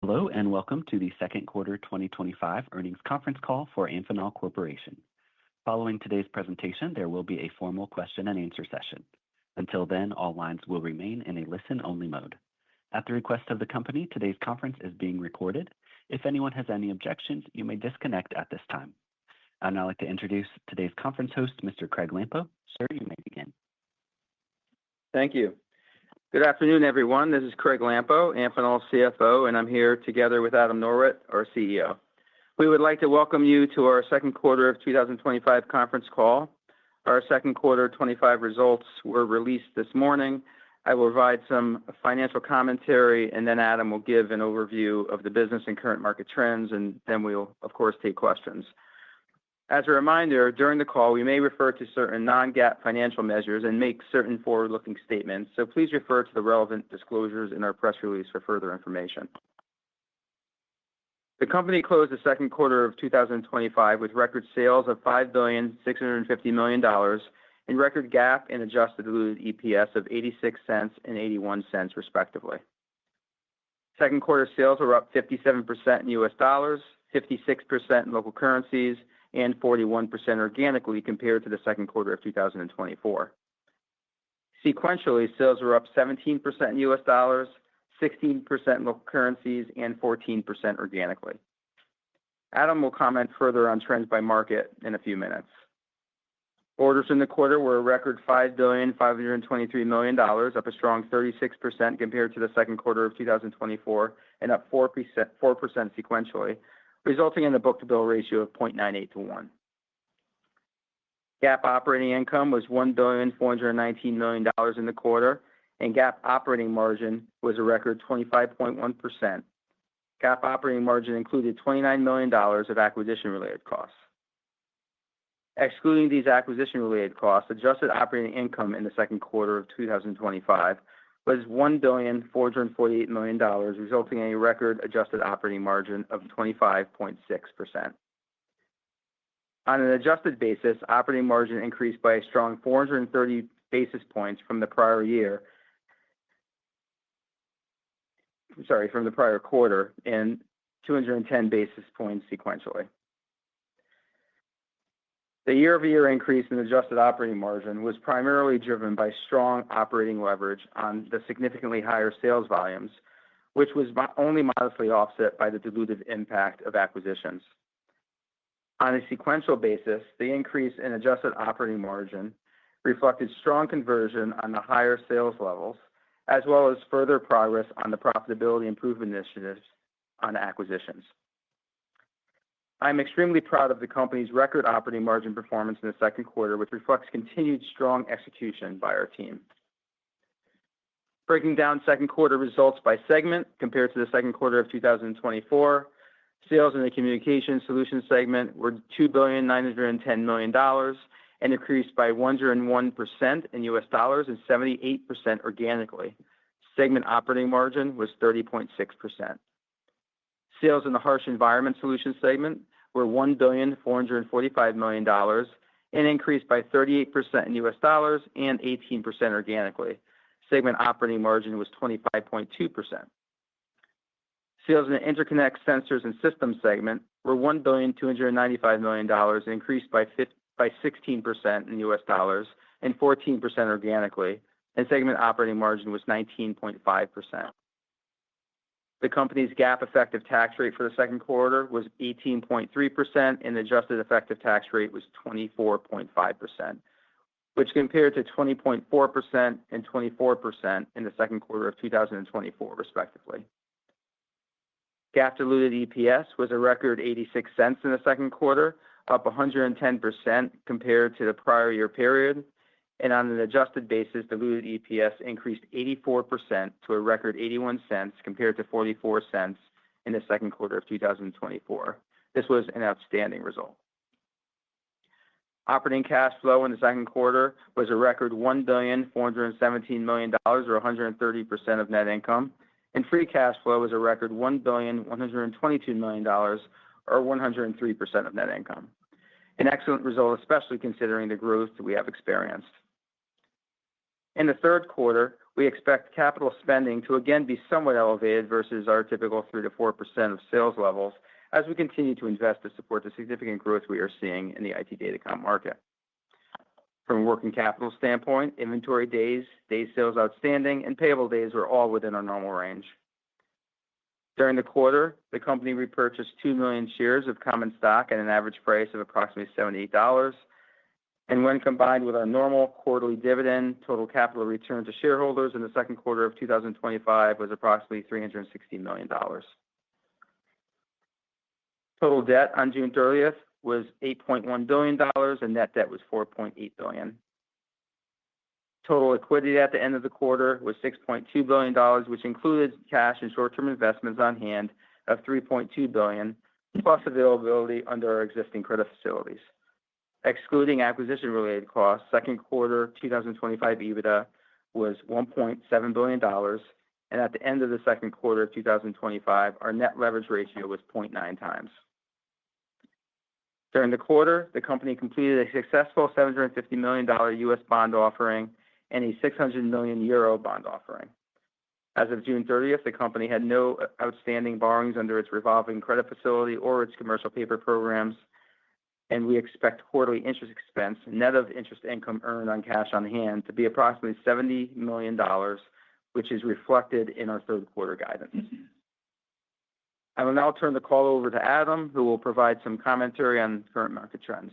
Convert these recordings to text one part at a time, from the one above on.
Hello and welcome to the second quarter 2025 earnings conference call for Amphenol Corporation. Following today's presentation, there will be a formal question and answer session. Until then, all lines will remain in a listen-only mode. At the request of the company, today's conference is being recorded. If anyone has any objections, you may disconnect at this time. I'd now like to introduce today's conference host, Mr. Craig Lampo. Sir, you may begin. Thank you. Good afternoon, everyone. This is Craig Lampo, Amphenol CFO, and I'm here together with Adam Norwitt, our CEO. We would like to welcome you to our second quarter of 2025 conference call. Our second quarter 2025 results were released this morning. I will provide some financial commentary, and then Adam will give an overview of the business and current market trends, and then we'll, of course, take questions. As a reminder, during the call, we may refer to certain non-GAAP financial measures and make certain forward-looking statements, so please refer to the relevant disclosures in our press release for further information. The company closed the second quarter of 2025 with record sales of $5,650 million and record GAAP and adjusted diluted EPS of 86 cents and 81 cents, respectively. Second quarter sales were up 57% in U.S. dollars, 56% in local currencies, and 41% organically compared to the second quarter of 2024. Sequentially, sales were up 17% in U.S. dollars, 16% in local currencies, and 14% organically. Adam will comment further on trends by market in a few minutes. Orders in the quarter were a record $5,523 million, up a strong 36% compared to the second quarter of 2024, and up 4% sequentially, resulting in a book-to-bill ratio of 0.98 to 1. GAAP operating income was $1,419 million in the quarter, and GAAP operating margin was a record 25.1%. GAAP operating margin included $29 million of acquisition-related costs. Excluding these acquisition-related costs, adjusted operating income in the second quarter of 2025 was $1,448 million, resulting in a record adjusted operating margin of 25.6%. On an adjusted basis, operating margin increased by a strong 430 basis points from the prior quarter, and 210 basis points sequentially. The year-over-year increase in adjusted operating margin was primarily driven by strong operating leverage on the significantly higher sales volumes, which was only modestly offset by the dilutive impact of acquisitions. On a sequential basis, the increase in adjusted operating margin reflected strong conversion on the higher sales levels, as well as further progress on the profitability improvement initiatives on acquisitions. I'm extremely proud of the company's record operating margin performance in the second quarter, which reflects continued strong execution by our team. Breaking down second quarter results by segment compared to the second quarter of 2024, sales in the Communication Solutions segment were $2,910 million and increased by 101% in U.S. dollars and 78% organically. Segment operating margin was 30.6%. Sales in the Harsh Environment Solutions segment were $1,445 million and increased by 38% in U.S. dollars and 18% organically. Segment operating margin was 25.2%. Sales in the Interconnect Sensors and Systems segment were $1,295 million and increased by 16% in U.S. dollars and 14% organically, and segment operating margin was 19.5%. The company's GAAP effective tax rate for the second quarter was 18.3%, and the adjusted effective tax rate was 24.5%, which compared to 20.4% and 24% in the second quarter of 2024, respectively. GAAP diluted EPS was a record 86 cents in the second quarter, up 110% compared to the prior year period, and on an adjusted basis, diluted EPS increased 84% to a record 81 cents compared to 44 cents in the second quarter of 2024. This was an outstanding result. Operating cash flow in the second quarter was a record $1,417 million, or 130% of net income, and free cash flow was a record $1,122 million, or 103% of net income. An excellent result, especially considering the growth that we have experienced. In the third quarter, we expect capital spending to again be somewhat elevated versus our typical 3 to 4% of sales levels as we continue to invest to support the significant growth we are seeing in the IT datacom market. From a working capital standpoint, inventory days, days sales outstanding, and payable days were all within our normal range. During the quarter, the company repurchased 2 million shares of common stock at an average price of approximately $78. And when combined with our normal quarterly dividend, total capital return to shareholders in the second quarter of 2025 was approximately $360 million. Total debt on June 30th was $8.1 billion, and net debt was $4.8 billion. Total liquidity at the end of the quarter was $6.2 billion, which included cash and short-term investments on hand of $3.2 billion, plus availability under our existing credit facilities. Excluding acquisition-related costs, second quarter 2025 EBITDA was $1.7 billion, and at the end of the second quarter of 2025, our net leverage ratio was 0.9 times. During the quarter, the company completed a successful $750 million U.S. bond offering and a 600 million euro bond offering. As of June 30th, the company had no outstanding borrowings under its revolving credit facility or its commercial paper programs, and we expect quarterly interest expense, net of interest income earned on cash on hand, to be approximately $70 million, which is reflected in our third quarter guidance. I will now turn the call over to Adam, who will provide some commentary on current market trends.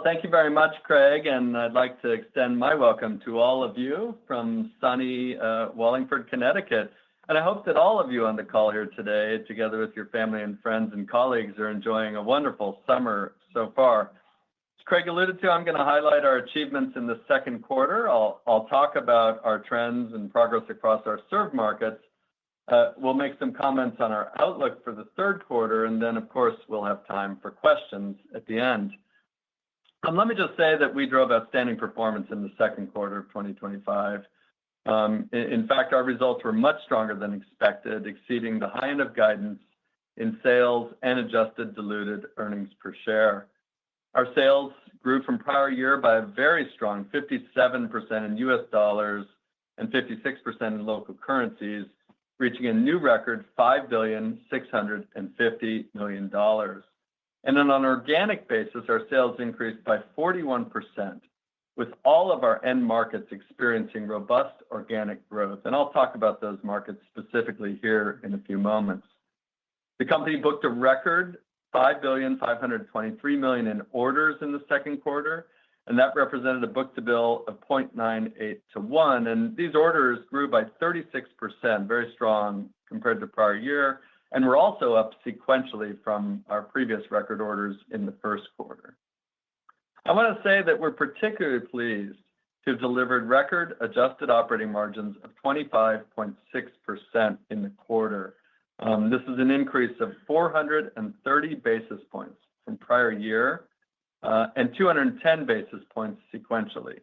Thank you very much, Craig, and I'd like to extend my welcome to all of you from sunny Wallingford, Connecticut. And I hope that all of you on the call here today, together with your family and friends and colleagues, are enjoying a wonderful summer so far. As Craig alluded to, I'm going to highlight our achievements in the second quarter. I'll talk about our trends and progress across our served markets. We'll make some comments on our outlook for the third quarter, and then, of course, we'll have time for questions at the end. Let me just say that we drove outstanding performance in the second quarter of 2025. In fact, our results were much stronger than expected, exceeding the high end of guidance in sales and adjusted diluted earnings per share. Our sales grew from prior year by a very strong 57% in U.S. dollars and 56% in local currencies, reaching a new record $5,650 million. And on an organic basis, our sales increased by 41%, with all of our end markets experiencing robust organic growth. And I'll talk about those markets specifically here in a few moments. The company booked a record $5,523 million in orders in the second quarter, and that represented a book-to-bill of 0.98 to 1. And these orders grew by 36%, very strong compared to prior year, and we're also up sequentially from our previous record orders in the first quarter. I want to say that we're particularly pleased to have delivered record adjusted operating margins of 25.6% in the quarter. This is an increase of 430 basis points from prior year and 210 basis points sequentially.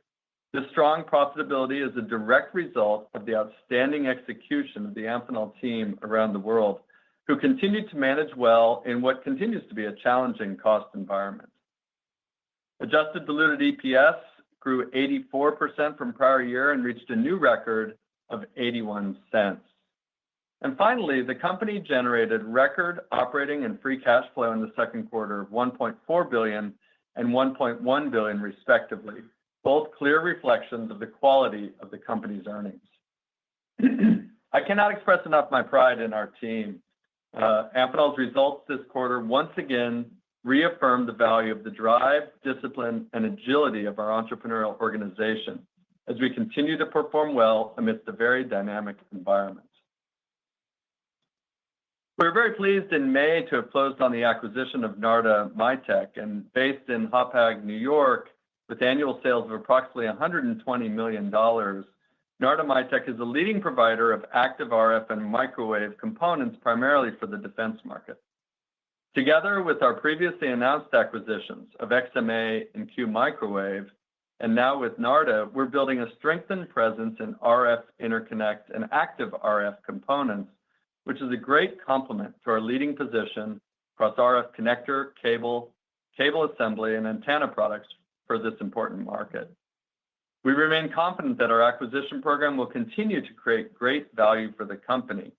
This strong profitability is a direct result of the outstanding execution of the Amphenol team around the world, who continue to manage well in what continues to be a challenging cost environment. Adjusted diluted EPS grew 84% from prior year and reached a new record of 81 cents. And finally, the company generated record operating and free cash flow in the second quarter of $1.4 billion and $1.1 billion, respectively, both clear reflections of the quality of the company's earnings. I cannot express enough my pride in our team. Amphenol's results this quarter once again reaffirmed the value of the drive, discipline, and agility of our entrepreneurial organization as we continue to perform well amidst a very dynamic environment. We're very pleased in May to have closed on the acquisition of Narda Mytek, and based in Hauppauge, New York, with annual sales of approximately $120 million. Narda Mytek is a leading provider of active RF and microwave components, primarily for the defense market. Together with our previously announced acquisitions of XMA and Q Microwave, and now with Narda, we're building a strengthened presence in RF interconnect and active RF components, which is a great complement to our leading position across RF connector, cable assembly, and antenna products for this important market. We remain confident that our acquisition program will continue to create great value for the company.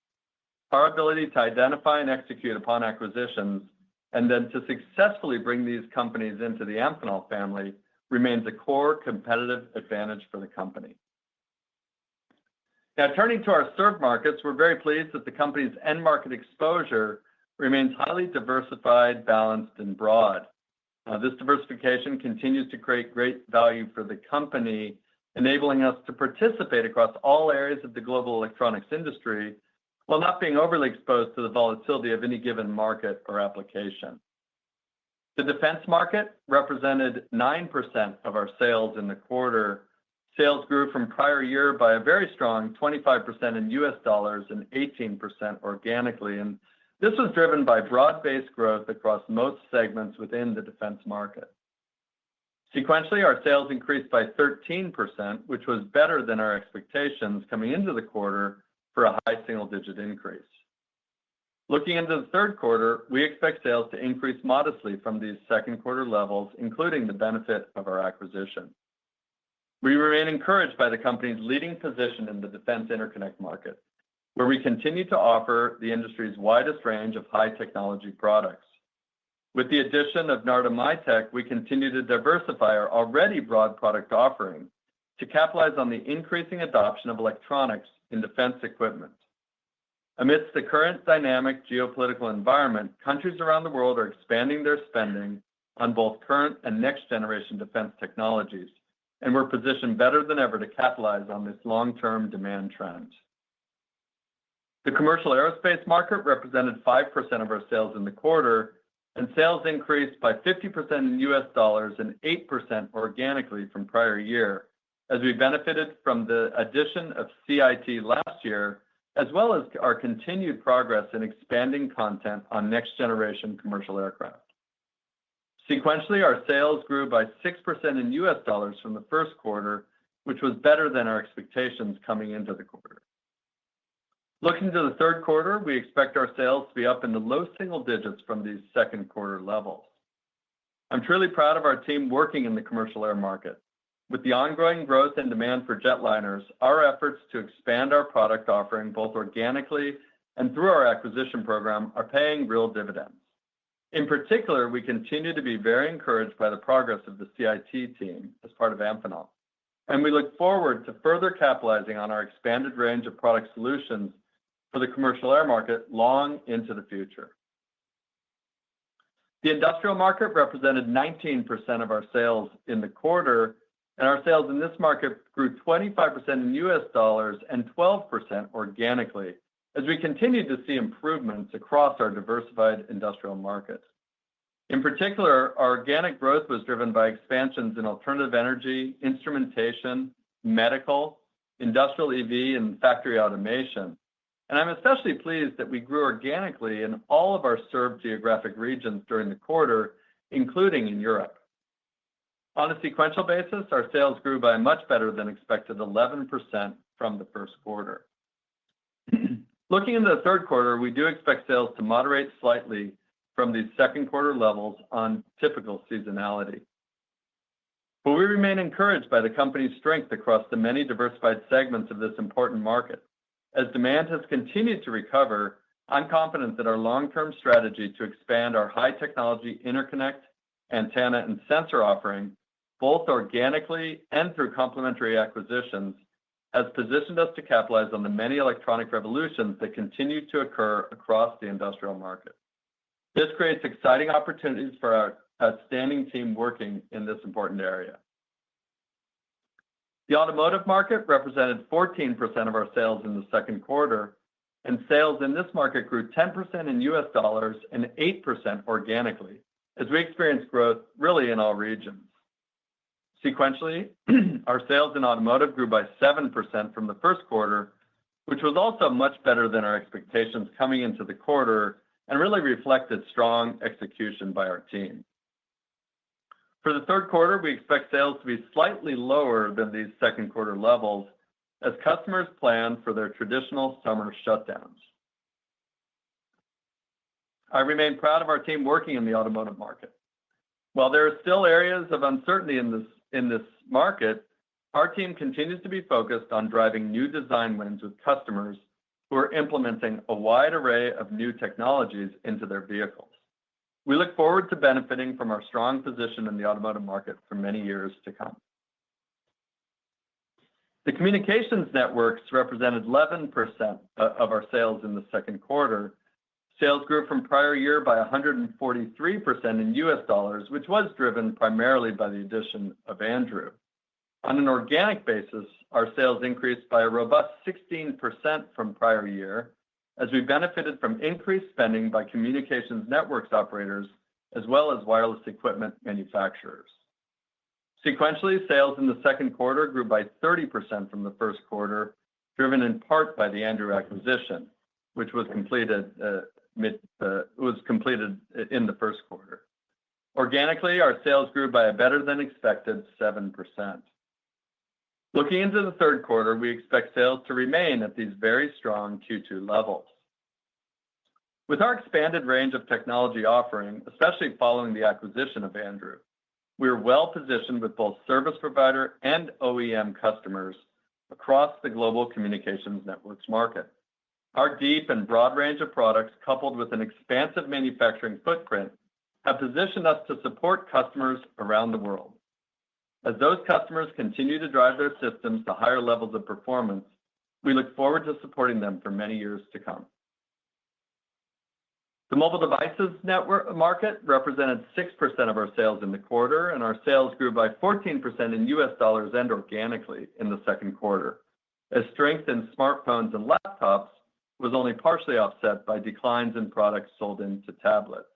Our ability to identify and execute upon acquisitions and then to successfully bring these companies into the Amphenol family remains a core competitive advantage for the company. Now, turning to our served markets, we're very pleased that the company's end market exposure remains highly diversified, balanced, and broad. This diversification continues to create great value for the company, enabling us to participate across all areas of the global electronics industry while not being overly exposed to the volatility of any given market or application. The defense market represented 9% of our sales in the quarter. Sales grew from prior year by a very strong 25% in US dollars and 18% organically, and this was driven by broad-based growth across most segments within the defense market. Sequentially, our sales increased by 13%, which was better than our expectations coming into the quarter for a high single-digit increase. Looking into the third quarter, we expect sales to increase modestly from these second quarter levels, including the benefit of our acquisition. We remain encouraged by the company's leading position in the defense interconnect market, where we continue to offer the industry's widest range of high-technology products. With the addition of Narda-MITEQ, we continue to diversify our already broad product offering to capitalize on the increasing adoption of electronics in defense equipment. Amidst the current dynamic geopolitical environment, countries around the world are expanding their spending on both current and next-generation defense technologies, and we're positioned better than ever to capitalize on this long-term demand trend. The commercial aerospace market represented 5% of our sales in the quarter, and sales increased by 50% in US dollars and 8% organically from prior year, as we benefited from the addition of CIT last year, as well as our continued progress in expanding content on next-generation commercial aircraft. Sequentially, our sales grew by 6% in US dollars from the first quarter, which was better than our expectations coming into the quarter. Looking to the third quarter, we expect our sales to be up in the low single digits from these second quarter levels. I'm truly proud of our team working in the commercial air market. With the ongoing growth and demand for jetliners, our efforts to expand our product offering both organically and through our acquisition program are paying real dividends. In particular, we continue to be very encouraged by the progress of the CIT team as part of Amphenol, and we look forward to further capitalizing on our expanded range of product solutions for the commercial air market long into the future. The industrial market represented 19% of our sales in the quarter, and our sales in this market grew 25% in US dollars and 12% organically, as we continue to see improvements across our diversified industrial markets. In particular, our organic growth was driven by expansions in alternative energy, instrumentation, medical, industrial EV, and factory automation. And I'm especially pleased that we grew organically in all of our served geographic regions during the quarter, including in Europe. On a sequential basis, our sales grew by a much better than expected 11% from the first quarter. Looking into the third quarter, we do expect sales to moderate slightly from these second quarter levels on typical seasonality. But we remain encouraged by the company's strength across the many diversified segments of this important market. As demand has continued to recover, I'm confident that our long-term strategy to expand our high-technology interconnect, antenna, and sensor offering, both organically and through complementary acquisitions, has positioned us to capitalize on the many electronic revolutions that continue to occur across the industrial market. This creates exciting opportunities for our outstanding team working in this important area. The automotive market represented 14% of our sales in the second quarter, and sales in this market grew 10% in US dollars and 8% organically, as we experienced growth really in all regions. Sequentially, our sales in automotive grew by 7% from the first quarter, which was also much better than our expectations coming into the quarter and really reflected strong execution by our team. For the third quarter, we expect sales to be slightly lower than these second quarter levels as customers plan for their traditional summer shutdowns. I remain proud of our team working in the automotive market. While there are still areas of uncertainty in this market, Our team continues to be focused on driving new design wins with customers who are implementing a wide array of new technologies into their vehicles. We look forward to benefiting from our strong position in the automotive market for many years to come. The communications networks represented 11% of our sales in the second quarter. Sales grew from prior year by 143% in US dollars, which was driven primarily by the addition of Andrew. On an organic basis, our sales increased by a robust 16% from prior year, as we benefited from increased spending by communications networks operators, as well as wireless equipment manufacturers. Sequentially, sales in the second quarter grew by 30% from the first quarter, driven in part by the Andrew acquisition, which was completed in the first quarter. Organically, our sales grew by a better than expected 7%. Looking into the third quarter, we expect sales to remain at these very strong Q2 levels. With our expanded range of technology offering, especially following the acquisition of Andrew, we are well positioned with both service provider and OEM customers across the global communications networks market. Our deep and broad range of products, coupled with an expansive manufacturing footprint, have positioned us to support customers around the world. As those customers continue to drive their systems to higher levels of performance, we look forward to supporting them for many years to come. The mobile devices network market represented 6% of our sales in the quarter, and our sales grew by 14% in US dollars and organically in the second quarter, as strength in smartphones and laptops was only partially offset by declines in products sold into tablets.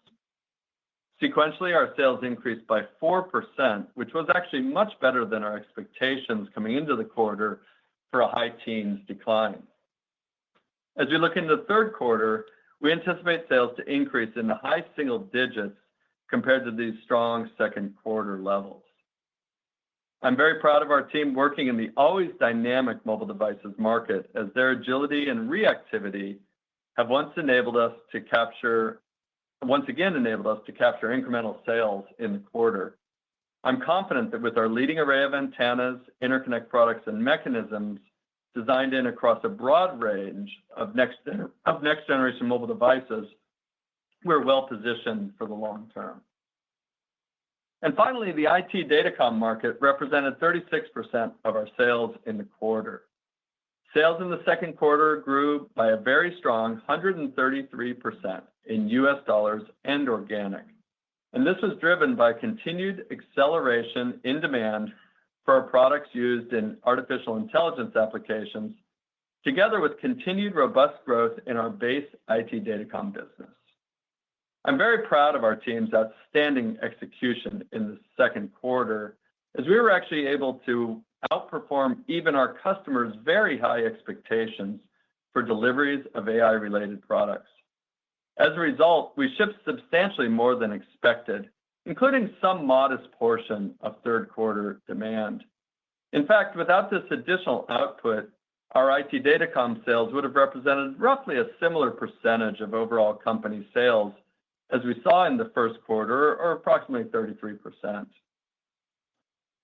Sequentially, our sales increased by 4%, which was actually much better than our expectations coming into the quarter for a high teens decline. As we look into the third quarter, we anticipate sales to increase in the high single digits compared to these strong second quarter levels. I'm very proud of our team working in the always dynamic mobile devices market, as their agility and reactivity have once again enabled us to capture incremental sales in the quarter. I'm confident that with our leading array of antennas, interconnect products, and mechanisms designed in across a broad range of next generation mobile devices, we're well positioned for the long term. And finally, the IT datacom market represented 36% of our sales in the quarter. Sales in the second quarter grew by a very strong 133% in US dollars and organic. And this was driven by continued acceleration in demand for our products used in artificial intelligence applications, together with continued robust growth in our base IT datacom business. I'm very proud of our team's outstanding execution in the second quarter, as we were actually able to outperform even our customers' very high expectations for deliveries of AI-related products. As a result, we shipped substantially more than expected, including some modest portion of third quarter demand. In fact, without this additional output, our IT datacom sales would have represented roughly a similar percentage of overall company sales as we saw in the first quarter, or approximately 33%.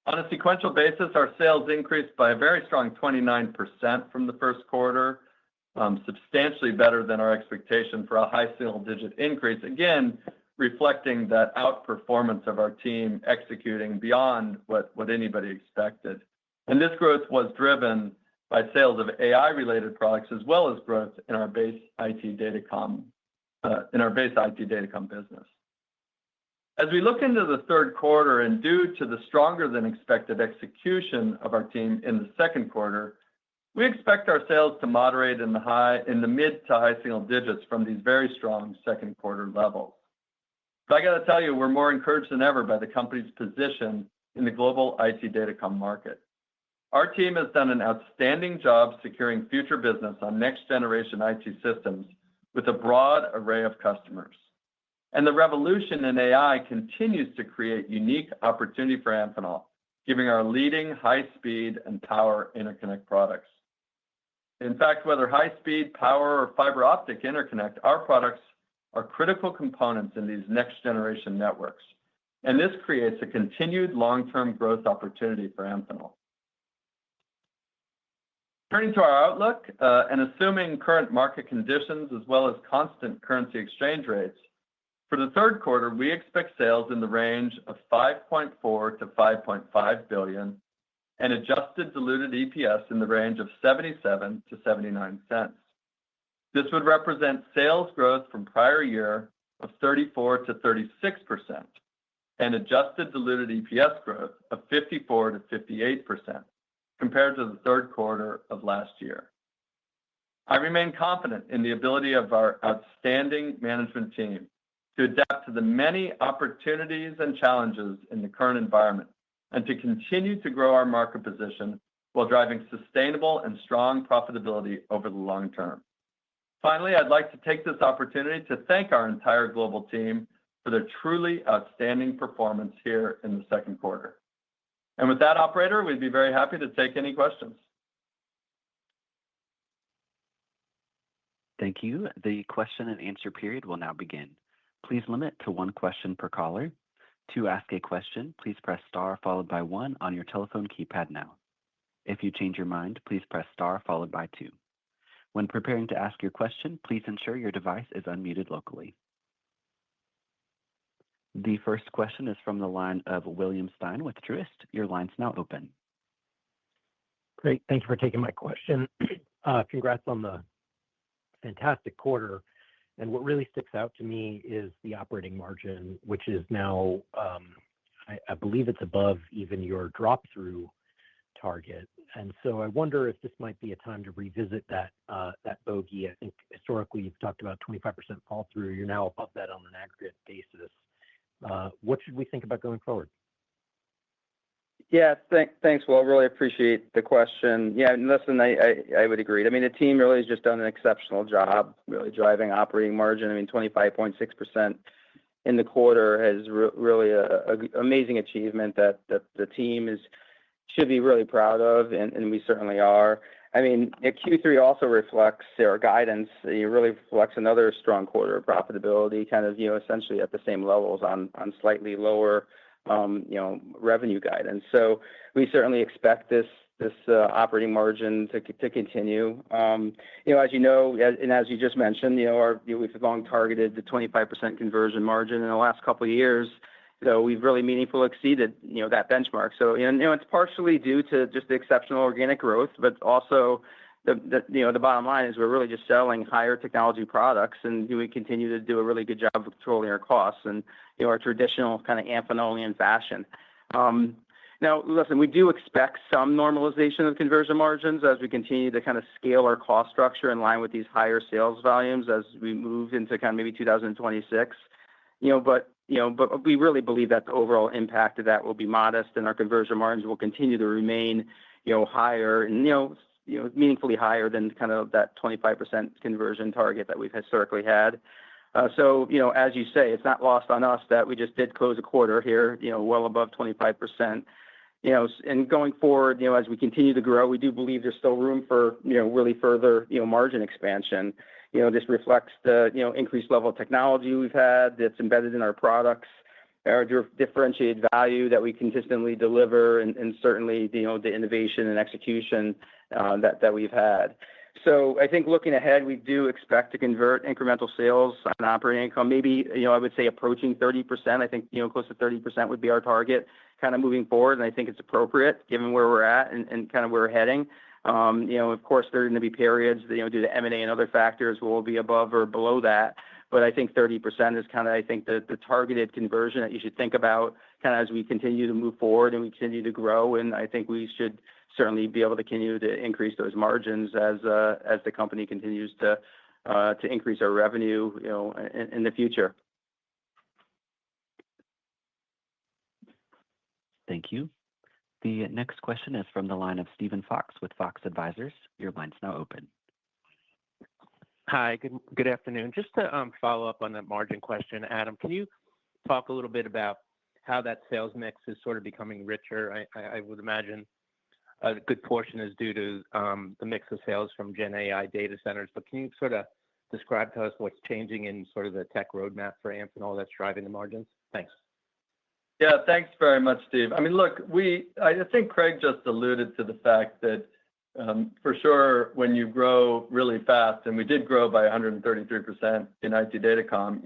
On a sequential basis, our sales increased by a very strong 29% from the first quarter, substantially better than our expectation for a high single-digit increase, again, reflecting that outperformance of our team executing beyond what anybody expected. And this growth was driven by sales of AI-related products, as well as growth in our base IT datacom business. As we look into the third quarter, and due to the stronger than expected execution of our team in the second quarter, we expect our sales to moderate in the mid to high single digits from these very strong second quarter levels. But I got to tell you, we're more encouraged than ever by the company's position in the global IT datacom market. Our team has done an outstanding job securing future business on next generation IT systems with a broad array of customers. And the revolution in AI continues to create unique opportunity for Amphenol, giving our leading high-speed and power interconnect products. In fact, whether high-speed, power, or fiber optic interconnect, our products are critical components in these next-generation networks. And this creates a continued long-term growth opportunity for Amphenol. Turning to our outlook and assuming current market conditions as well as constant currency exchange rates, for the third quarter, we expect sales in the range of $5.4 to $5.5 billion and adjusted diluted EPS in the range of 77 to 79 cents. This would represent sales growth from prior year of 34 to 36% and adjusted diluted EPS growth of 54 to 58% compared to the third quarter of last year. I remain confident in the ability of our outstanding management team to adapt to the many opportunities and challenges in the current environment and to continue to grow our market position while driving sustainable and strong profitability over the long term. Finally, I'd like to take this opportunity to thank our entire global team for their truly outstanding performance here in the second quarter. And with that, operator, we'd be very happy to take any questions. Thank you. The question and answer period will now begin. Please limit to one question per caller. To ask a question, please press star followed by one on your telephone keypad now. If you change your mind, please press star followed by two. When preparing to ask your question, please ensure your device is unmuted locally. The first question is from the line of William Stein with Truist. Your line's now open. Great. Thank you for taking my question. Congrats on the fantastic quarter. And what really sticks out to me is the operating margin, which is now, I believe it's above even your drop-through target. And so I wonder if this might be a time to revisit that bogey. I think historically you've talked about 25% fall through. You're now above that on an aggregate basis. What should we think about going forward? Yeah, thanks, Will. Really appreciate the question. Yeah, listen, I would agree. I mean, the team really has just done an exceptional job really driving operating margin. I mean, 25.6% in the quarter is really an amazing achievement that the team should be really proud of, and we certainly are. I mean, Q3 also reflects our guidance. It really reflects another strong quarter of profitability, kind of essentially at the same levels on slightly lower revenue guidance. So we certainly expect this operating margin to continue. As you know, and as you just mentioned, we've long targeted the 25% conversion margin in the last couple of years. So we've really meaningfully exceeded that benchmark. So it's partially due to just the exceptional organic growth, but also the bottom line is we're really just selling higher technology products, and we continue to do a really good job of controlling our costs and our traditional kind of Amphenolian fashion. Now, listen, we do expect some normalization of conversion margins as we continue to kind of scale our cost structure in line with these higher sales volumes as we move into kind of maybe 2026. But we really believe that the overall impact of that will be modest, and our conversion margins will continue to remain higher and meaningfully higher than kind of that 25% conversion target that we've historically had. So as you say, it's not lost on us that we just did close a quarter here well above 25%. And going forward, as we continue to grow, we do believe there's still room for really further margin expansion. This reflects the increased level of technology we've had that's embedded in our products, our differentiated value that we consistently deliver, and certainly the innovation and execution that we've had. So I think looking ahead, we do expect to convert incremental sales on operating income, maybe I would say approaching 30%. I think close to 30% would be our target kind of moving forward, and I think it's appropriate given where we're at and kind of where we're heading. Of course, there are going to be periods due to M&A and other factors will be above or below that. But I think 30% is kind of, I think, the targeted conversion that you should think about kind of as we continue to move forward and we continue to grow. And I think we should certainly be able to continue to increase those margins as the company continues to increase our revenue in the future. Thank you. The next question is from the line of Steven Fox with Fox Advisors. Your line's now open. Hi, good afternoon. Just to follow up on that margin question, Adam, can you talk a little bit about how that sales mix is sort of becoming richer? I would imagine a good portion is due to the mix of sales from Gen AI data centers, but can you sort of describe to us what's changing in sort of the tech roadmap for Amphenol that's driving the margins? Thanks. Yeah, thanks very much, Steve. I mean, look, I think Craig just alluded to the fact that For sure, when you grow really fast, and we did grow by 133% in IT Datacom,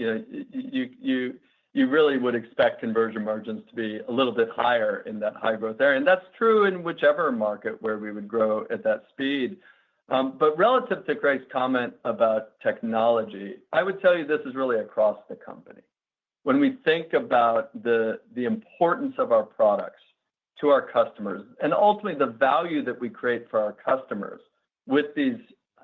you really would expect conversion margins to be a little bit higher in that high growth area. And that's true in whichever market where we would grow at that speed. But relative to Craig's comment about technology, I would tell you this is really across the company. When we think about the importance of our products to our customers, and ultimately the value that we create for our customers with these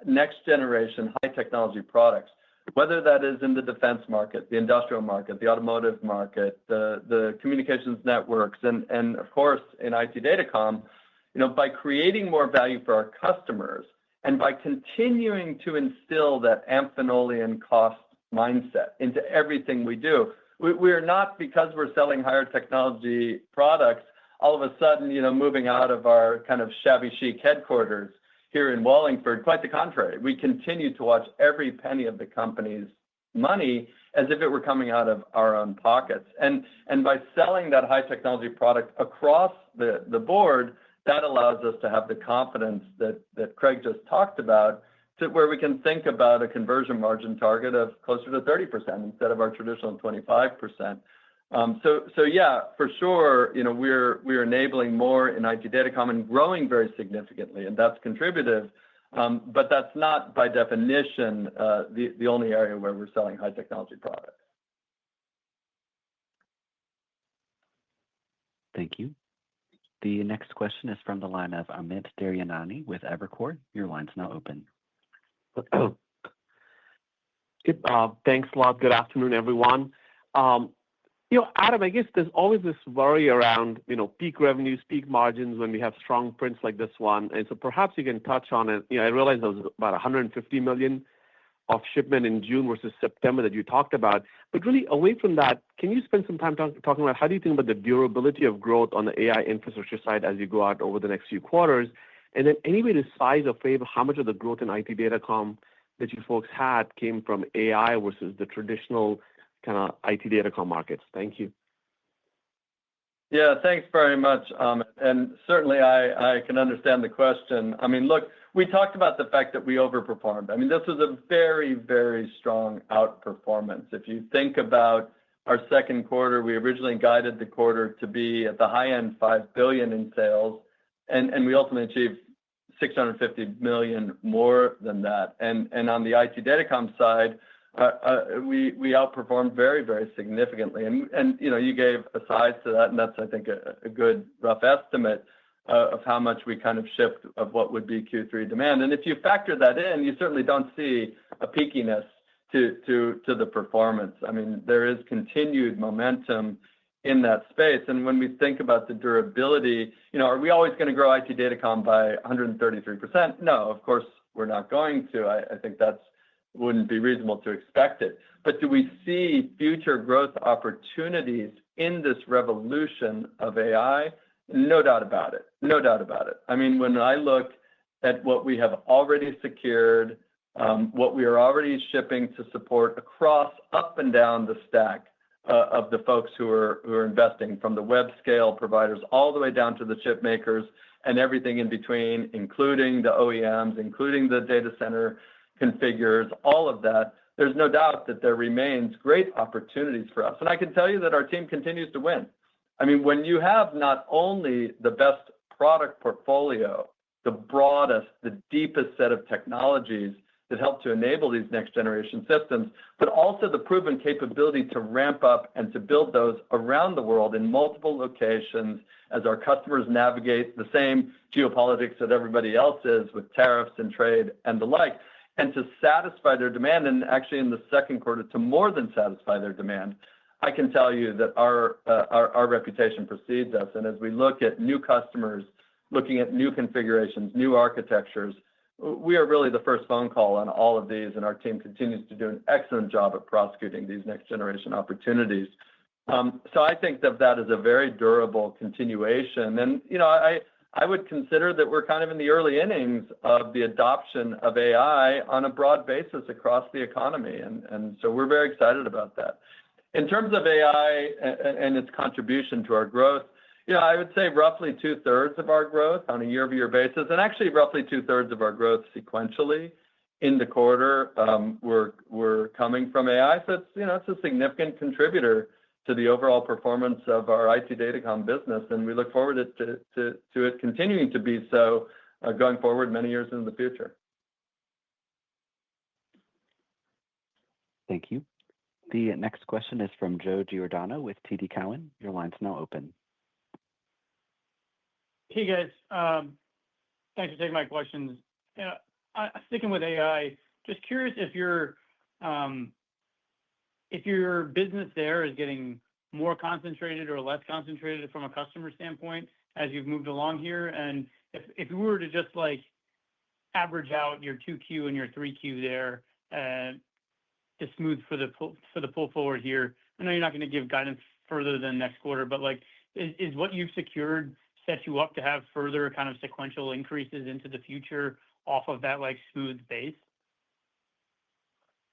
next generation high technology products, whether that is in the defense market, the industrial market, the automotive market, the communications networks, and of course in IT Datacom, by creating more value for our customers and by continuing to instill that Amphenolian cost mindset into everything we do, we're not, because we're selling higher technology products, all of a sudden, moving out of our kind of shabby chic headquarters here in Wallingford. Quite the contrary. We continue to watch every penny of the company's money as if it were coming out of our own pockets. And by selling that high technology product across the board, that allows us to have the confidence that Craig just talked about, to where we can think about a conversion margin target of closer to 30% instead of our traditional 25%. So yeah, for sure, we're enabling more in IT Datacom and growing very significantly, and that's contributive. But that's not by definition the only area where we're selling high technology products. Thank you. The next question is from the line of Amit Daryanani with Evercore. Your line's now open. Thanks a lot. Good afternoon, everyone. Adam, I guess there's always this worry around, peak revenues, peak margins when we have strong prints like this one. And so perhaps you can touch on it. I realize there was about $150 million of shipment in June versus September that you talked about. But really, away from that, can you spend some time talking about how do you think about the durability of growth on the AI infrastructure side as you go out over the next few quarters? And then any way to size or favor how much of the growth in IT Datacom that you folks had came from AI versus the traditional kind of IT Datacom markets? Thank you. Yeah, thanks very much. And certainly I can understand the question. I mean, look, we talked about the fact that we overperformed. I mean, this was a very, very strong outperformance. If you think about our second quarter, we originally guided the quarter to be at the high end, $5 billion in sales, and we ultimately achieved $650 million more than that. And on the IT Datacom side, we outperformed very, very significantly. And you gave a size to that, and that's, I think, a good rough estimate of how much we kind of shipped of what would be Q3 demand. And if you factor that in, you certainly don't see a peakiness to the performance. I mean, there is continued momentum in that space. And when we think about the durability, are we always going to grow IT Datacom by 133%? No, of course we're not going to. I think that's wouldn't be reasonable to expect it. But do we see future growth opportunities in this revolution of AI? No doubt about it. No doubt about it. I mean, when I look at what we have already secured, what we are already shipping to support across up and down the stack of the folks who are investing, from the web scale providers all the way down to the chip makers and everything in between, including the OEMs, including the data center configures, all of that, there's no doubt that there remains great opportunities for us. And I can tell you that our team continues to win. I mean, when you have not only the best product portfolio, the broadest, the deepest set of technologies that help to enable these next generation systems, but also the proven capability to ramp up and to build those around the world in multiple locations as our customers navigate the same geopolitics that everybody else is with tariffs and trade and the like, and to satisfy their demand, and actually in the second quarter to more than satisfy their demand, I can tell you that our reputation precedes us. And as we look at new customers, looking at new configurations, new architectures, we are really the first phone call on all of these, and our team continues to do an excellent job at prosecuting these next generation opportunities. So I think that is a very durable continuation. And, I would consider that we're kind of in the early innings of the adoption of AI on a broad basis across the economy. And so we're very excited about that. In terms of AI and its contribution to our growth, Yeah, I would say roughly two-thirds of our growth on a year-over-year basis, and actually roughly two-thirds of our growth sequentially in the quarter were coming from AI. So it's a significant contributor to the overall performance of our IT Datacom business, and we look forward to it continuing to be so going forward many years into the future. Thank you. The next question is from Joe Giordano with TD Cowen. Your line's now open. Hey, guys. Thanks for taking my questions. Sticking with AI, just curious if your business there is getting more concentrated or less concentrated from a customer standpoint as you've moved along here. And if we were to just average out your 2Q and your 3Q there to smooth for the pull forward here, I know you're not going to give guidance further than next quarter, but is what you've secured set you up to have further kind of sequential increases into the future off of that smooth base?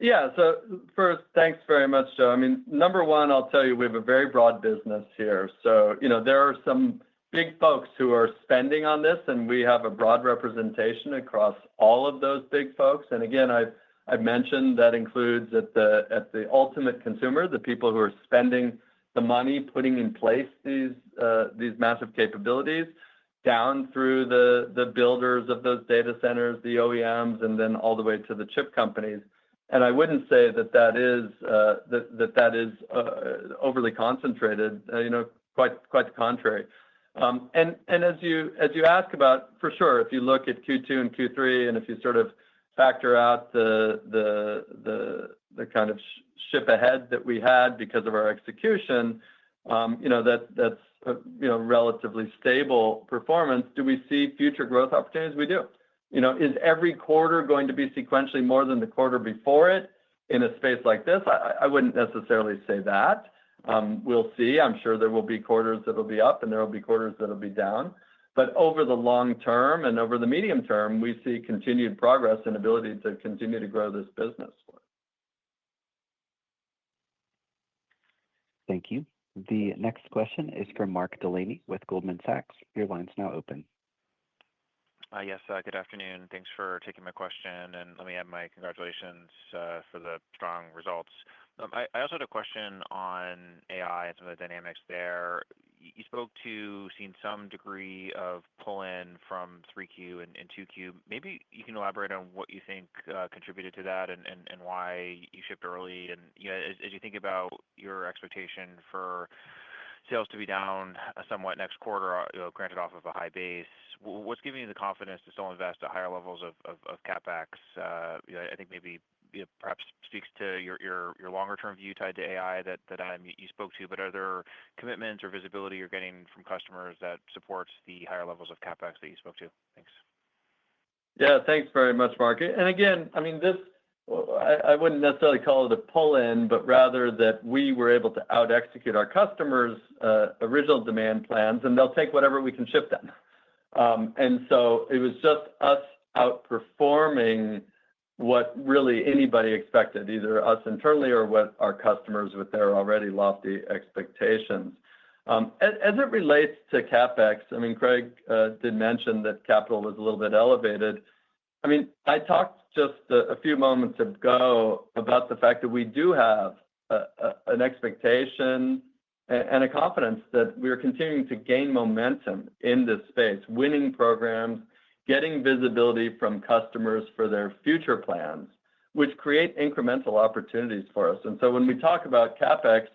Yeah. So first, thanks very much, Joe. I mean, number one, I'll tell you, we have a very broad business here. So, there are some big folks who are spending on this, and we have a broad representation across all of those big folks. And again, I've mentioned that includes at the ultimate consumer, the people who are spending the money, putting in place these massive capabilities, down through the builders of those data centers, the OEMs, and then all the way to the chip companies. And I wouldn't say that is overly concentrated. Quite the contrary. And as you ask about, for sure, if you look at Q2 and Q3, and if you sort of factor out the kind of ship ahead that we had because of our execution, that's relatively stable performance. Do we see future growth opportunities? We do. Is every quarter going to be sequentially more than the quarter before it in a space like this? I wouldn't necessarily say that. We'll see. I'm sure there will be quarters that will be up, and there will be quarters that will be down. But over the long term and over the medium term, we see continued progress and ability to continue to grow this business. Thank you. The next question is from Mark Delaney with Goldman Sachs. Your line's now open. Yes, good afternoon. Thanks for taking my question, and let me add my congratulations for the strong results. I also had a question on AI and some of the dynamics there. You spoke to seeing some degree of pull-in from 3Q and 2Q. Maybe you can elaborate on what you think contributed to that and why you shipped early. And as you think about your expectation for sales to be down somewhat next quarter, granted off of a high base, what's giving you the confidence to still invest at higher levels of CapEx? I think maybe perhaps speaks to your longer-term view tied to AI that you spoke to, but are there commitments or visibility you're getting from customers that supports the higher levels of CapEx that you spoke to? Thanks. Yeah, thanks very much, Mark. And again, I mean, I wouldn't necessarily call it a pull-in, but rather that we were able to out-execute our customers' original demand plans, and they'll take whatever we can ship them. And so it was just us outperforming what really anybody expected, either us internally or what our customers with their already lofty expectations. As it relates to CapEx, I mean, Craig did mention that capital was a little bit elevated. I mean, I talked just a few moments ago about the fact that we do have an expectation and a confidence that we are continuing to gain momentum in this space, winning programs, getting visibility from customers for their future plans, which create incremental opportunities for us. And so when we talk about CapEx,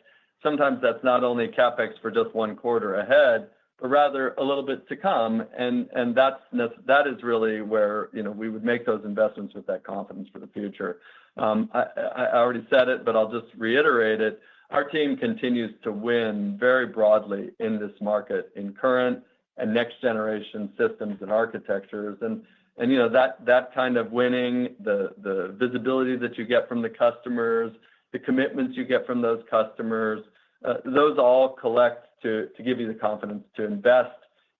sometimes that's not only CapEx for just one quarter ahead, but rather a little bit to come. And that is really where we would make those investments with that confidence for the future. I already said it, but I'll just reiterate it. Our team continues to win very broadly in this market in current and next generation systems and architectures. And that kind of winning, the visibility that you get from the customers, the commitments you get from those customers, those all collect to give you the confidence to invest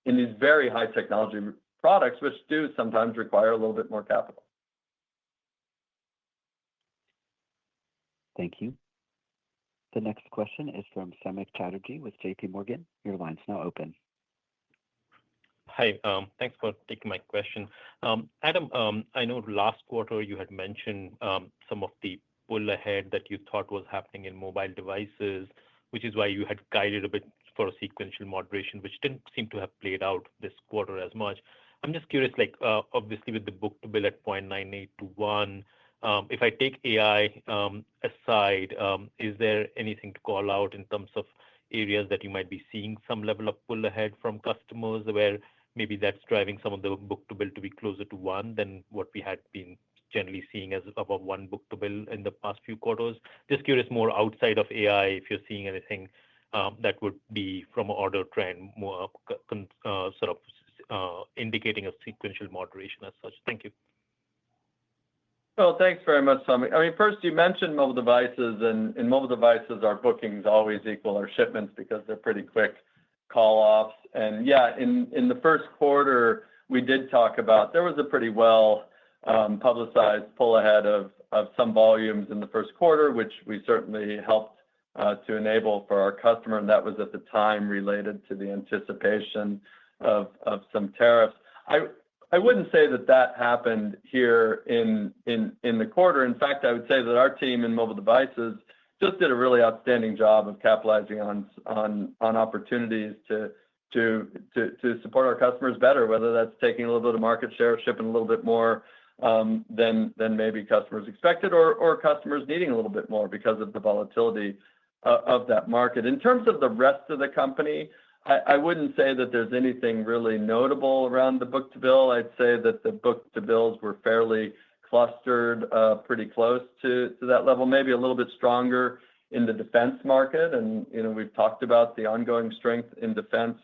in these very high technology products, which do sometimes require a little bit more capital. Thank you. The next question is from Samik Chatterjee with JP Morgan. Your line's now open. Hi. Thanks for taking my question. Adam, I know last quarter you had mentioned some of the pull ahead that you thought was happening in mobile devices, which is why you had guided a bit for a sequential moderation, which didn't seem to have played out this quarter as much. I'm just curious, obviously with the book-to-bill at 0.98 to 1, if I take AI aside, is there anything to call out in terms of areas that you might be seeing some level of pull ahead from customers where maybe that's driving some of the book-to-bill to be closer to 1 than what we had been generally seeing as above 1 book-to-bill in the past few quarters? Just curious more outside of AI if you're seeing anything that would be from an order trend, more sort of indicating a sequential moderation as such. Thank you. Well, thanks very much, Tommy. I mean, first, you mentioned mobile devices, and in mobile devices, our bookings always equal our shipments because they're pretty quick call-offs. And yeah, in the first quarter, we did talk about there was a pretty well publicized pull ahead of some volumes in the first quarter, which we certainly helped to enable for our customer, and that was at the time related to the anticipation of some tariffs. I wouldn't say that happened here in the quarter. In fact, I would say that our team in mobile devices just did a really outstanding job of capitalizing on opportunities to support our customers better, whether that's taking a little bit of market share, shipping a little bit more than maybe customers expected, or customers needing a little bit more because of the volatility of that market. In terms of the rest of the company, I wouldn't say that there's anything really notable around the book-to-bill. I'd say that the book-to-bills were fairly clustered, pretty close to that level, maybe a little bit stronger in the defense market. And, we've talked about the ongoing strength in defense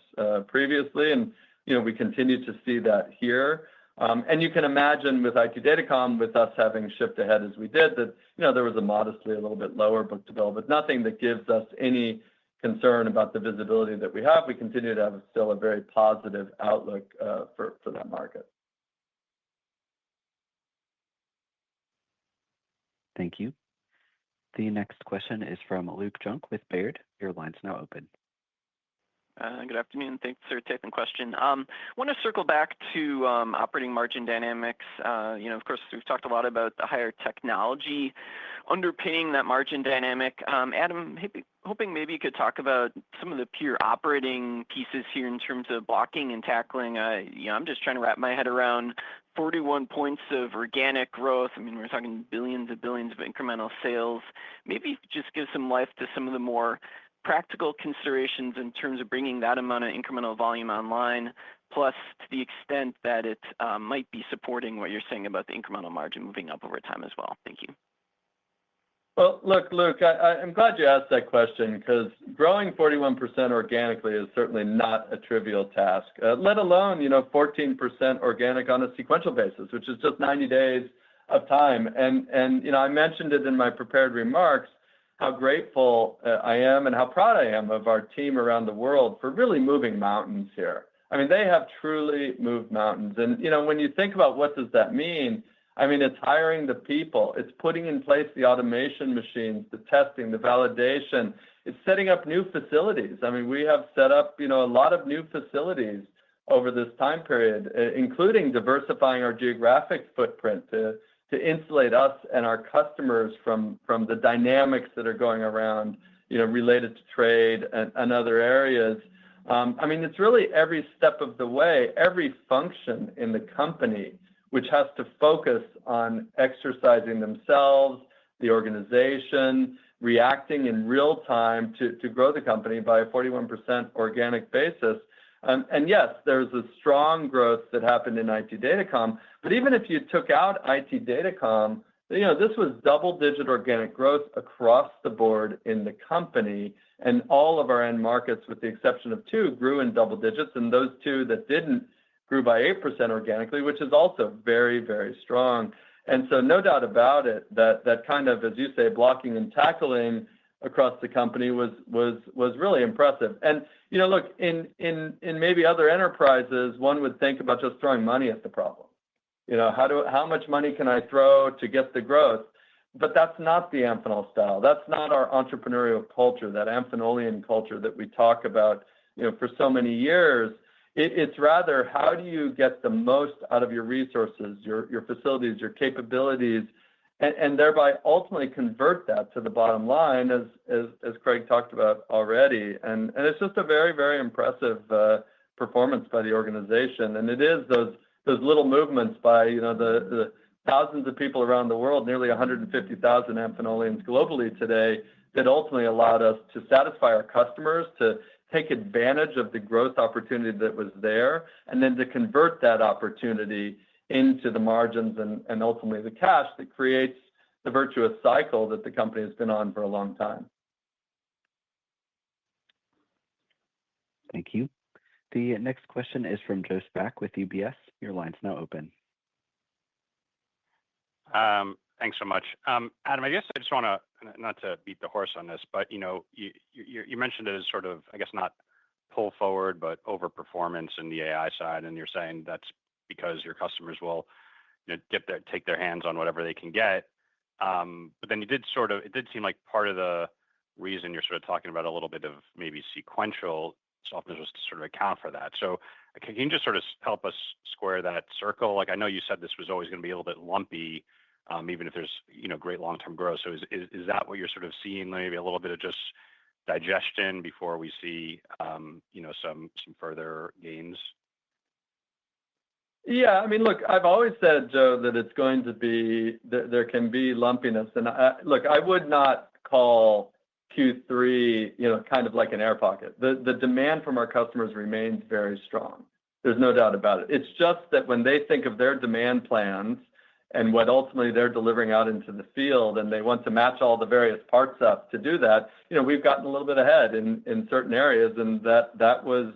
previously, and, we continue to see that here. And you can imagine with IT Datacom, with us having shipped ahead as we did, that, there was a modestly a little bit lower book-to-bill, but nothing that gives us any concern about the visibility that we have. We continue to have still a very positive outlook for that market. Thank you. The next question is from Luke Junk with Baird. Your line's now open. Good afternoon. Thanks for taking the question. I want to circle back to operating margin dynamics. Of course, we've talked a lot about the higher technology underpinning that margin dynamic. Adam, hoping maybe you could talk about some of the pure operating pieces here in terms of blocking and tackling. I'm just trying to wrap my head around 41 points of organic growth. I mean, we're talking billions of incremental sales. Maybe just give some life to some of the more practical considerations in terms of bringing that amount of incremental volume online, plus to the extent that it might be supporting what you're saying about the incremental margin moving up over time as well. Thank you. Well, look, Luke, I'm glad you asked that question because growing 41% organically is certainly not a trivial task, let alone, 14% organic on a sequential basis, which is just 90 days of time. And I mentioned it in my prepared remarks, how grateful I am and how proud I am of our team around the world for really moving mountains here. I mean, they have truly moved mountains. And, when you think about what does that mean, I mean, it's hiring the people, it's putting in place the automation machines, the testing, the validation, it's setting up new facilities. I mean, we have set up, a lot of new facilities over this time period, including diversifying our geographic footprint to insulate us and our customers from the dynamics that are going around, related to trade and other areas. I mean, it's really every step of the way, every function in the company, which has to focus on exercising themselves, the organization, reacting in real time to grow the company by a 41% organic basis. And yes, there's a strong growth that happened in IT Datacom, but even if you took out IT Datacom, this was double-digit organic growth across the board in the company, and all of our end markets, with the exception of two, grew in double digits, and those two that didn't grew by 8% organically, which is also very, very strong. And so no doubt about it, that kind of, as you say, blocking and tackling across the company was really impressive. And, look, in maybe other enterprises, one would think about just throwing money at the problem. How much money can I throw to get the growth? But that's not the Amphenol style. That's not our entrepreneurial culture, that Amphenolian culture that we talk about, for so many years. It's rather how do you get the most out of your resources, your facilities, your capabilities, and thereby ultimately convert that to the bottom line, as Craig talked about already. And it's just a very, very impressive performance by the organization. And it is those little movements by the thousands of people around the world, nearly 150,000 Amphenolians globally today, that ultimately allowed us to satisfy our customers, to take advantage of the growth opportunity that was there, and then to convert that opportunity into the margins and ultimately the cash that creates the virtuous cycle that the company has been on for a long time. Thank you. The next question is from Joe Spak with UBS. Your line's now open. Thanks so much. Adam, I guess I just want to, not to beat the horse on this, but you mentioned it as sort of, I guess, not pull forward, but overperformance in the AI side. And you're saying that's because your customers will take their hands on whatever they can get. But then it did seem like part of the reason you're sort of talking about a little bit of maybe sequential softness was to sort of account for that. So can you just sort of help us square that circle? Like I know you said this was always going to be a little bit lumpy, even if there's great long-term growth. So is that what you're sort of seeing? Maybe a little bit of just digestion before we see some further gains? Yeah, I mean, look, I've always said, Joe, that it's going to be there can be lumpiness, and I would not call Q3 kind of like an air pocket. The demand from our customers remains very strong. There's no doubt about it. It's just that when they think of their demand plans and what ultimately they're delivering out into the field, and they want to match all the various parts up to do that, we've gotten a little bit ahead in certain areas, and that was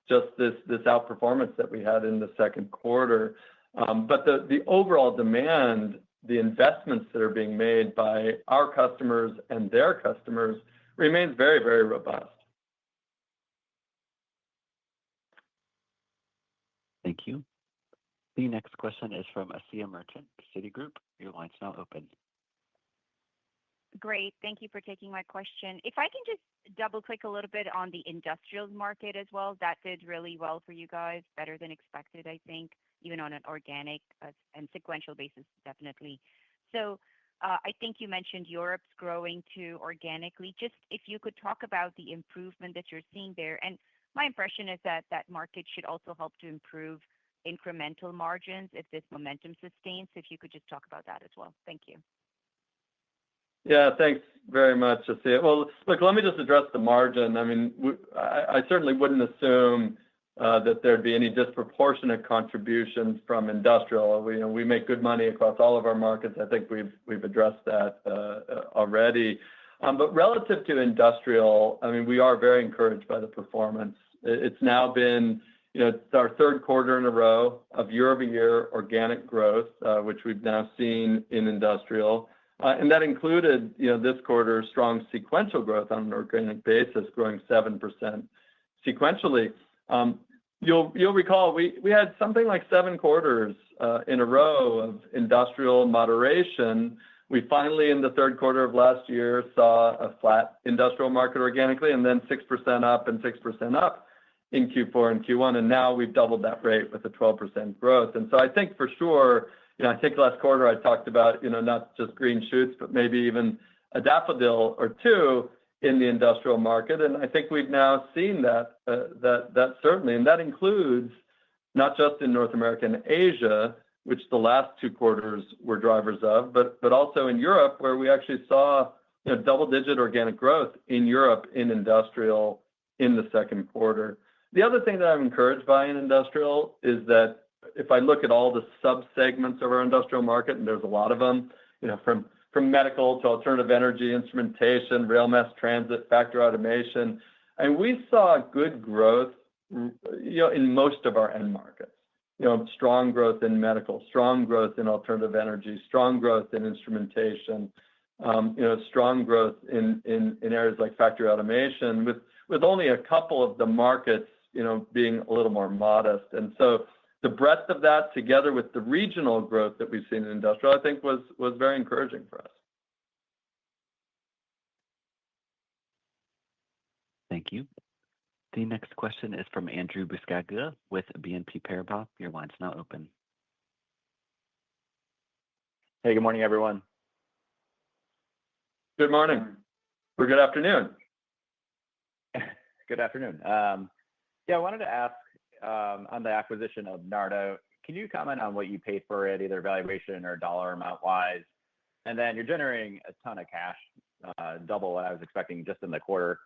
just this outperformance that we had in the second quarter. But the overall demand, the investments that are being made by our customers and their customers remains very, very robust. Thank you. The next question is from Asiya Merchant, Citigroup. Your line's now open. Great. Thank you for taking my question. If I can just double click a little bit on the industrials market as well, that did really well for you guys, better than expected, I think, even on an organic and sequential basis, definitely. So I think you mentioned Europe's growing too organically. Just if you could talk about the improvement that you're seeing there. And my impression is that market should also help to improve incremental margins if this momentum sustains. If you could just talk about that as well. Thank you. Yeah, thanks very much, Asiya. Well, look, let me just address the margin. I mean, I certainly wouldn't assume that there'd be any disproportionate contributions from industrial. We make good money across all of our markets. I think we've addressed that already. But relative to industrial, I mean, we are very encouraged by the performance. It's now been our third quarter in a row of year-over-year organic growth, which we've now seen in industrial. And that included, this quarter, strong sequential growth on an organic basis, growing 7% sequentially. You'll recall we had something like 7 quarters in a row of industrial moderation. We finally, in the third quarter of last year, saw a flat industrial market organically, and then 6% up and 6% up in Q4 and Q1. And now we've doubled that rate with a 12% growth. And so I think for sure, I think last quarter I talked about, not just green shoots, but maybe even a daffodil or two in the industrial market. And I think we've now seen that certainly. And that includes not just in North America and Asia, which the last 2 quarters were drivers of, but also in Europe, where we actually saw double-digit organic growth in Europe in industrial in the second quarter. The other thing that I'm encouraged by in industrial is that if I look at all the sub-segments of our industrial market, and there's a lot of them, from medical to alternative energy, instrumentation, rail mass transit, factory automation, and we saw good growth, in most of our end markets. Strong growth in medical, strong growth in alternative energy, strong growth in instrumentation, strong growth in areas like factory automation, with only a couple of the markets, being a little more modest. And so the breadth of that, together with the regional growth that we've seen in industrial, I think was very encouraging for us. Thank you. The next question is from Andrew Buscaglia with BNP Paribas. Your line's now open. Hey, good morning, everyone. Good morning or good afternoon. Good afternoon. Yeah, I wanted to ask on the acquisition of Narda, can you comment on what you paid for it, either valuation or dollar amount wise? And then you're generating a ton of cash, double what I was expecting just in the quarter.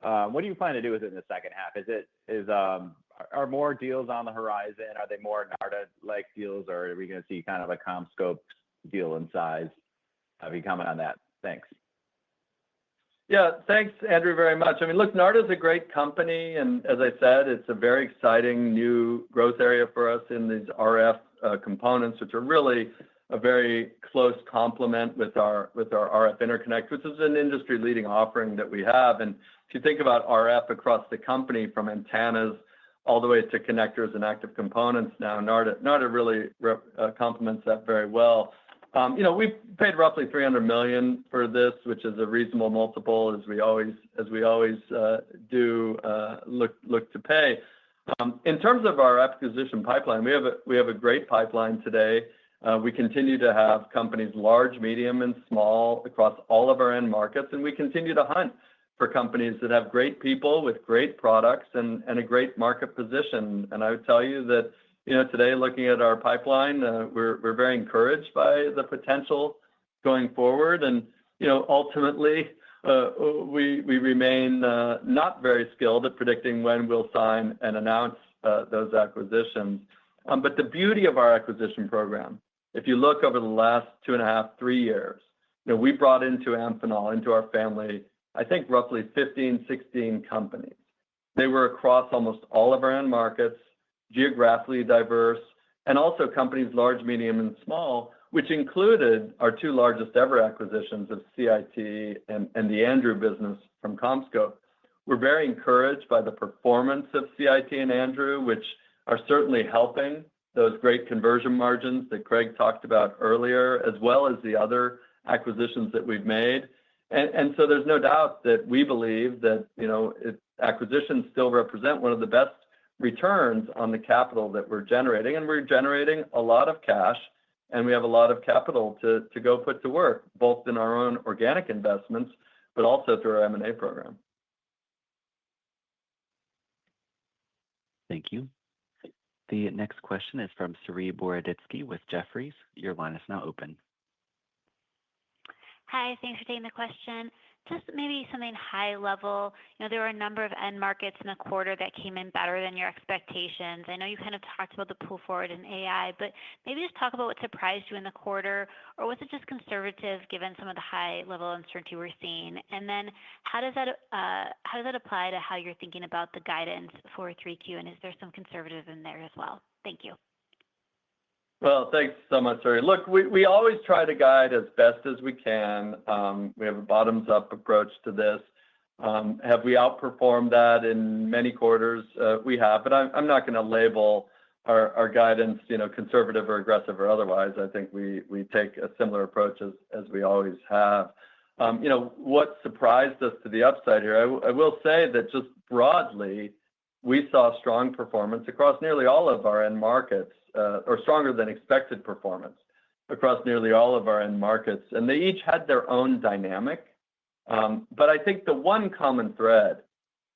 What do you plan to do with it in the second half? Are more deals on the horizon? Are they more Narda-like deals, or are we going to see kind of a CommScope deal in size? Have you comment on that? Thanks. Yeah, thanks, Andrew, very much. I mean, look, Narda is a great company, and as I said, it's a very exciting new growth area for us in these RF components, which are really a very close complement with our RF interconnect, which is an industry-leading offering that we have. And if you think about RF across the company, from antennas all the way to connectors and active components, now Narda really complements that very well. We paid roughly $300 million for this, which is a reasonable multiple, as we always do look to pay. In terms of our acquisition pipeline, we have a great pipeline today. We continue to have companies large, medium, and small across all of our end markets, and we continue to hunt for companies that have great people with great products and a great market position. And I would tell you that today, looking at our pipeline, we're very encouraged by the potential going forward. And ultimately, we remain not very skilled at predicting when we'll sign and announce those acquisitions. But the beauty of our acquisition program, if you look over the last 2.5, 3 years, we brought into Amphenol, into our family, I think roughly 15, 16 companies. They were across almost all of our end markets, geographically diverse, and also companies large, medium, and small, which included our 2 largest ever acquisitions of CIT and the Andrew business from CommScope. We're very encouraged by the performance of CIT and Andrew, which are certainly helping those great conversion margins that Craig talked about earlier, as well as the other acquisitions that we've made. And so there's no doubt that we believe that acquisitions still represent one of the best returns on the capital that we're generating. And we're generating a lot of cash, and we have a lot of capital to go put to work, both in our own organic investments, but also through our M&A program. Thank you. The next question is from Saree Boroditsky with Jefferies. Your line is now open. Hi, thanks for taking the question. Just maybe something high level. There were a number of end markets in the quarter that came in better than your expectations. I know you kind of talked about the pull forward in AI, but maybe just talk about what surprised you in the quarter, or was it just conservative given some of the high level uncertainty we're seeing? And then how does that apply to how you're thinking about the guidance for 3Q, and is there some conservatism in there as well? Thank you. Well, thanks so much, Saree. Look, we always try to guide as best as we can. We have a bottoms-up approach to this. Have we outperformed that in many quarters? We have, but I'm not going to label our guidance, conservative or aggressive or otherwise. I think we take a similar approach as we always have. What surprised us to the upside here? I will say that just broadly, we saw strong performance across nearly all of our end markets, or stronger than expected performance across nearly all of our end markets. And they each had their own dynamic. But I think the one common thread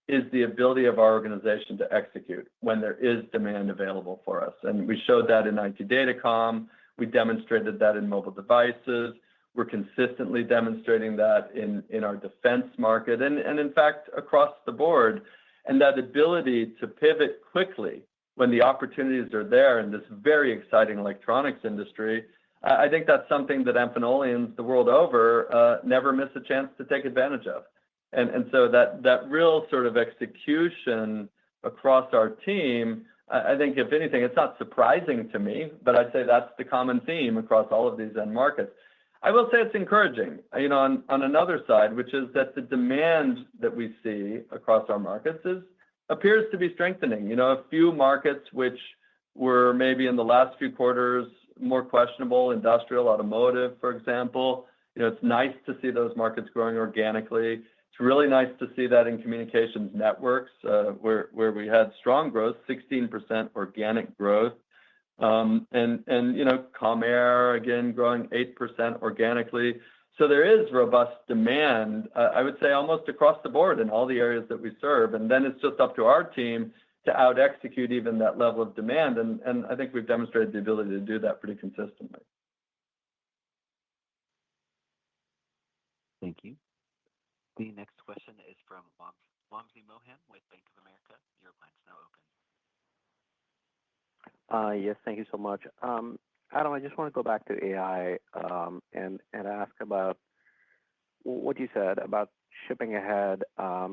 is the ability of our organization to execute when there is demand available for us. And we showed that in IT Datacom. We demonstrated that in mobile devices. We're consistently demonstrating that in our defense market and in fact, across the board. And that ability to pivot quickly when the opportunities are there in this very exciting electronics industry, I think that's something that Amphenolians the world over never miss a chance to take advantage of. And so that real sort of execution across our team, I think, if anything, it's not surprising to me, but I'd say that's the common theme across all of these end markets. I will say it's encouraging, on another side, which is that the demand that we see across our markets appears to be strengthening. A few markets which were maybe in the last few quarters more questionable, industrial, automotive, for example. It's nice to see those markets growing organically. It's really nice to see that in communications networks, where we had strong growth, 16% organic growth. Comair, again, growing 8% organically. So there is robust demand, I would say, almost across the board in all the areas that we serve. And then it's just up to our team to out-execute even that level of demand. And I think we've demonstrated the ability to do that pretty consistently. Thank you. The next question is from Wamsi Mohan with Bank of America. Your line's now open. Yes, thank you so much. Adam, I just want to go back to AI and ask about what you said about shipping ahead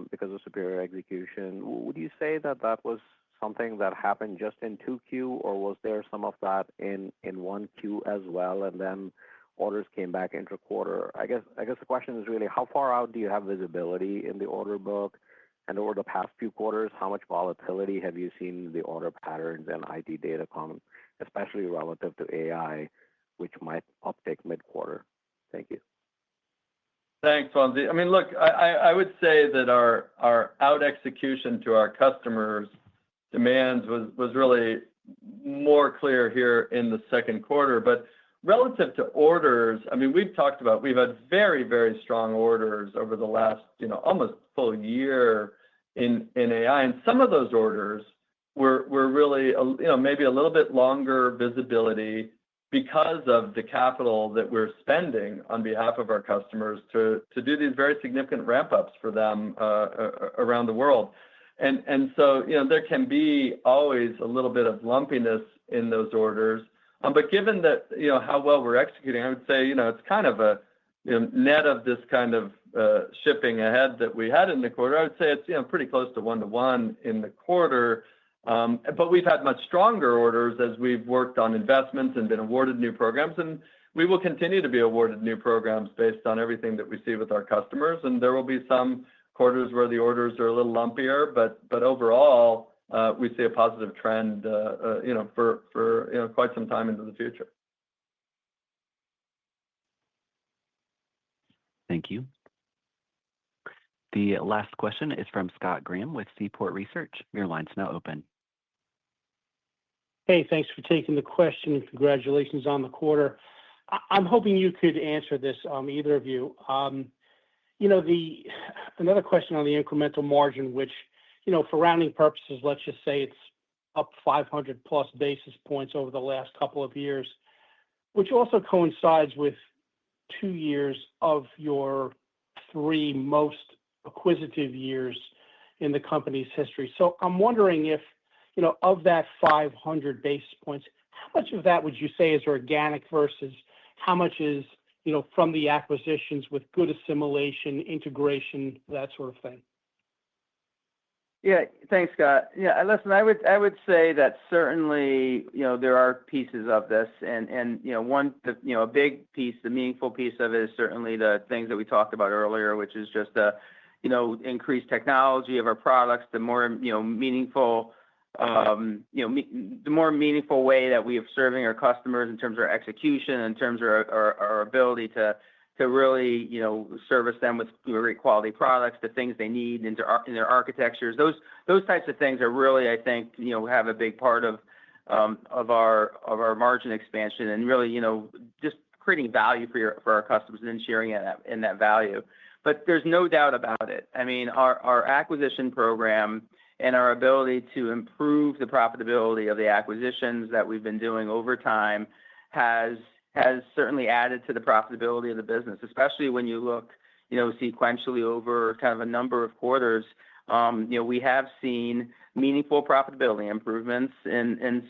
because of superior execution. Would you say that that was something that happened just in 2Q, or was there some of that in 1Q as well, and then orders came back intra-quarter? I guess the question is really, how far out do you have visibility in the order book? And over the past few quarters, how much volatility have you seen in the order patterns and IT datacom, especially relative to AI, which might uptick mid-quarter? Thank you. Thanks, Wamsi. I mean, look, I would say that our out-execution to our customers' demands was really more clear here in the second quarter. But relative to orders, I mean, we've had very, very strong orders over the last, almost full year in AI. And some of those orders were really, maybe a little bit longer visibility because of the capital that we're spending on behalf of our customers to do these very significant ramp-ups for them around the world. And so, there can be always a little bit of lumpiness in those orders. But given that, how well we're executing, I would say, it's kind of a net of this kind of shipping ahead that we had in the quarter. I would say it's, pretty close to 1-to-1 in the quarter. But we've had much stronger orders as we've worked on investments and been awarded new programs. And we will continue to be awarded new programs based on everything that we see with our customers. And there will be some quarters where the orders are a little lumpier, but overall, we see a positive trend, for quite some time into the future. Thank you. The last question is from Scott Graham with Seaport Research. Your line's now open. Hey, thanks for taking the question and congratulations on the quarter. I'm hoping you could answer this, either of you. Another question on the incremental margin, which, for rounding purposes, let's just say it's up 500 plus basis points over the last couple of years, which also coincides with 2 years of your 3 most acquisitive years in the company's history. So I'm wondering if, of that 500 basis points, how much of that would you say is organic versus how much is, from the acquisitions with good assimilation, integration, that sort of thing? Yeah, thanks, Scott. Yeah, listen, I would say that certainly, there are pieces of this, and a big piece, the meaningful piece of it is certainly the things that we talked about earlier, which is just the, increased technology of our products, the more, meaningful, the more meaningful way that we are serving our customers in terms of our execution, in terms of our ability to really, service them with great quality products, the things they need in their architectures. Those types of things are really, I think, have a big part of our margin expansion and really, just creating value for our customers and sharing in that value. But there's no doubt about it. I mean, our acquisition program and our ability to improve the profitability of the acquisitions that we've been doing over time has certainly added to the profitability of the business, especially when you look, sequentially over kind of a number of quarters. We have seen meaningful profitability improvements in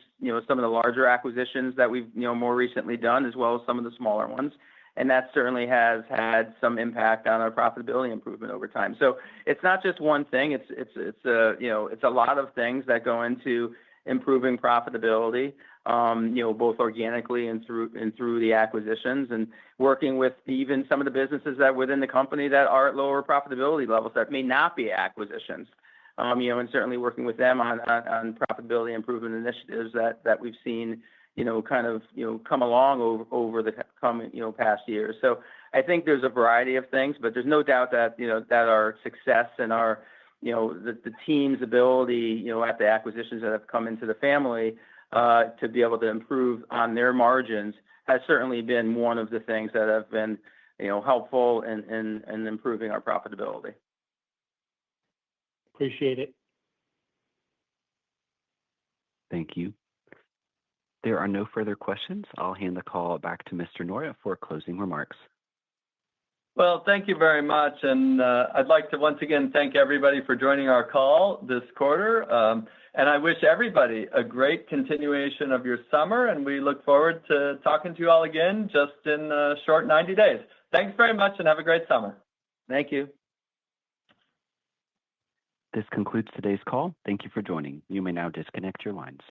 some of the larger acquisitions that we've, more recently done, as well as some of the smaller ones. And that certainly has had some impact on our profitability improvement over time. So it's not just one thing. It's a lot of things that go into improving profitability, both organically and through the acquisitions, and working with even some of the businesses that within the company that are at lower profitability levels that may not be acquisitions, and certainly working with them on profitability improvement initiatives that we've seen, come along over the coming, past years. So I think there's a variety of things, but there's no doubt that, that our success and our, the team's ability, at the acquisitions that have come into the family to be able to improve on their margins has certainly been one of the things that have been, helpful in improving our profitability. Appreciate it. Thank you. There are no further questions. I'll hand the call back to Mr. Norah for closing remarks. Well, thank you very much. And I'd like to once again thank everybody for joining our call this quarter. And I wish everybody a great continuation of your summer. And we look forward to talking to you all again just in a short 90 days. Thanks very much and have a great summer. Thank you. This concludes today's call. Thank you for joining. You may now disconnect your lines.